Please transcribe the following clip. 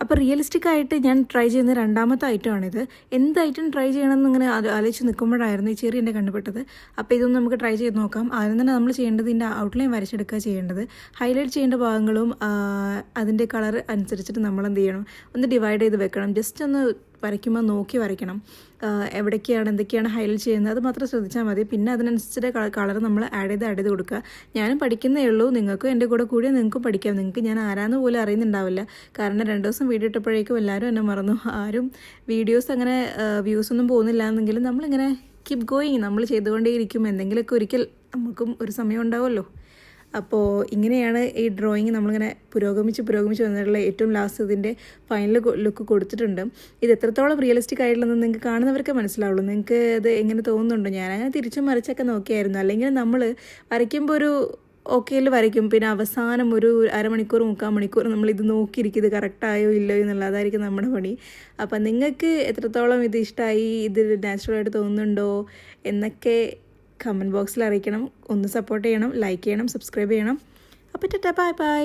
അപ്പോൾ റിയലിസ്റ്റിക് ആയിട്ട് ഞാൻ ട്രൈ ചെയ്യുന്ന രണ്ടാമത്തെ ഐറ്റമാണിത്. എന്ത് ഐറ്റം ട്രൈ ചെയ്യണമെന്ന് ഇങ്ങനെ ആലോചിച്ച് നിൽക്കുമ്പോഴായിരുന്നു ഈ ചെറി എൻ്റെ കണ്ടുപെട്ടത്. അപ്പോൾ ഇതൊന്നും നമുക്ക് ട്രൈ ചെയ്ത് നോക്കാം. ആദ്യം തന്നെ നമ്മൾ ചെയ്യേണ്ടത് ഇതിൻ്റെ ഔട്ട്ലൈൻ വരച്ചെടുക്കുക ചെയ്യേണ്ടത്. ഹൈലൈറ്റ് ചെയ്യേണ്ട ഭാഗങ്ങളും അതിൻ്റെ കളർ അനുസരിച്ചിട്ട് നമ്മൾ എന്ത് ചെയ്യണം, ഒന്ന് ഡിവൈഡ് ചെയ്ത് വെക്കണം. ജസ്റ്റ് ഒന്ന് വരയ്ക്കുമ്പോൾ നോക്കി വരയ്ക്കണം. എവിടേക്കാണ് എന്തൊക്കെയാണ് ഹൈലൈറ്റ് ചെയ്യുന്നത് അത് മാത്രം ശ്രദ്ധിച്ചാൽ മതി. പിന്നെ അതിനനുസരിച്ച് കളർ നമ്മൾ ആഡ് ചെയ്ത് കൊടുക്കുക. ഞാനും പഠിക്കുന്നേ ഉള്ളൂ, നിങ്ങൾക്കും എൻ്റെ കൂടെ കൂടിയാൽ നിങ്ങൾക്കും പഠിക്കാം. നിങ്ങൾക്ക് ഞാൻ ആരാന്ന് പോലും അറിയുന്നുണ്ടാവില്ല. കാരണം 2 ദിവസം വീഡിയോ ഇട്ടപ്പോഴേക്കും എല്ലാവരും എന്നെ മറന്നു. ആരും വീഡിയോസ് അങ്ങനെ വ്യൂസ് ഒന്നും പോകുന്നില്ല എന്നെങ്കിലും നമ്മളിങ്ങനെ കീപ് ഗോയിങ്, നമ്മൾ ചെയ്തുകൊണ്ടേയിരിക്കും. എന്തെങ്കിലുമൊക്കെ ഒരിക്കൽ നമുക്കും ഒരു സമയം ഉണ്ടാവുമല്ലോ. അപ്പോൾ ഇങ്ങനെയാണ് ഈ ഡ്രോയിങ് നമ്മളിങ്ങനെ പുരോഗമിച്ച് വന്നിട്ടുള്ള ഏറ്റവും ലാസ്റ്റ് ഇതിൻ്റെ ഫൈനൽ ലുക്ക് കൊടുത്തിട്ടുണ്ട്. ഇത് എത്രത്തോളം റിയലിസ്റ്റിക് ആയിട്ടുള്ളതെന്ന് നിങ്ങൾക്ക് കാണുന്നവർക്ക് മനസ്സിലാവുള്ളൂ. നിങ്ങൾക്ക് ഇത് എങ്ങനെ തോന്നുന്നുണ്ടോ? ഞാനങ്ങനെ തിരിച്ചും മറിച്ചൊക്കെ നോക്കിയായിരുന്നു. അല്ലെങ്കിൽ നമ്മൾ വരയ്ക്കുമ്പോൾ ഒരു ഓക്കെയിൽ വരയ്ക്കും, പിന്നെ അവസാനം ഒരു അരമണിക്കൂർ 3/4 മണിക്കൂർ നമ്മളിത് നോക്കിയിരിക്കും ഇത് കറക്റ്റായോ ഇല്ലയോ എന്നുള്ളത്. അതായിരിക്കും നമ്മുടെ പണി. അപ്പം നിങ്ങൾക്ക് എത്രത്തോളം ഇത് ഇഷ്ടമായി, ഇത് നാച്ചുറലായിട്ട് തോന്നുന്നുണ്ടോ എന്നൊക്കെ കമൻറ്റ് ബോക്സിൽ അറിയിക്കണം. ഒന്ന് സപ്പോർട്ട് ചെയ്യണം, ലൈക്ക് ചെയ്യണം, സബ്സ്ക്രൈബ് ചെയ്യണം. അപ്പോൾ ടാറ്റാ, ബൈ ബൈ.